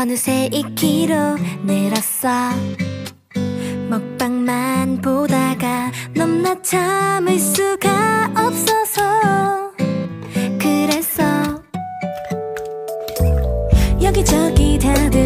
어느새 2kg 늘었어. 먹방만 보다가 넘나 참을 수가 없어서 그래서 여기저기 다들